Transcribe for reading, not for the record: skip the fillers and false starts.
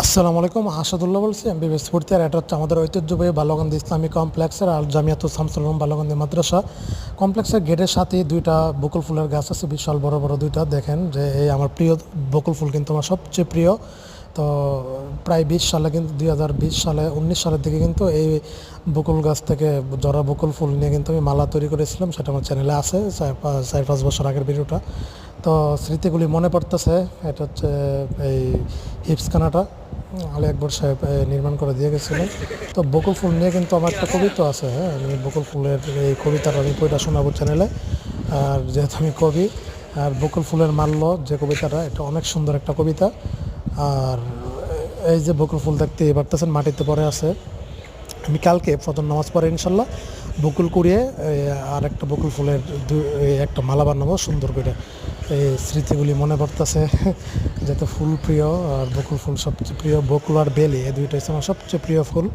আসসালামু আলাইকুম, আসাদুল্লাহ বলছি। MBBS fourth year. এটা হচ্ছে আমাদের ঐতিহ্যবাহী বালগন্ধি ইসলামী কমপ্লেক্সের আল জামিয়াতুল শামসুল উলুম বালগন্ধি মাদ্রাসা কমপ্লেক্সের গেটের সাথেই দুইটা বকুল ফুলের গাছ আছে, বিশাল বড় বড় দুইটা। দেখেন যে এই আমার প্রিয় বকুল ফুল, কিন্তু আমার সবচেয়ে প্রিয়। তো প্রায় 20 সালে, কিন্তু 2020 সালে 19 সালের দিকে কিন্তু এই বকুল গাছ থেকে জরা বকুল ফুল নিয়ে কিন্তু আমি মালা তৈরি করেছিলাম। সেটা আমার চ্যানেলে আছে, 4-5 বছর আগের ভিডিওটা। তো স্মৃতিগুলি মনে পড়তেছে। এটা হচ্ছে এই হিপসখানাটা আলী আকবর সাহেব নির্মাণ করে দিয়ে গেছিলেন। তো বকুল ফুল নিয়ে কিন্তু আমার একটা কবিতা আছে। হ্যাঁ, আমি বকুল ফুলের এই কবিতাটা আমি কইটা শোনাবো চ্যানেলে। আর যেহেতু আমি কবি, আর বকুল ফুলের মাল্য যে কবিতাটা, এটা অনেক সুন্দর একটা কবিতা। আর এই যে বকুল ফুল দেখতে পারতেছেন মাটিতে পড়ে আছে। আমি কালকে ফজর নামাজ পড়ে ইনশাল্লাহ বকুল কুড়িয়ে আর একটা বকুল ফুলের একটা মালা বানাবো সুন্দর করে। এই স্মৃতিগুলি মনে পড়তেছে যেহেতু ফুল প্রিয়, আর বকুল ফুল সবচেয়ে প্রিয়। বকুল আর বেলি, এই দুইটা হচ্ছে আমার সবচেয়ে প্রিয় ফুল।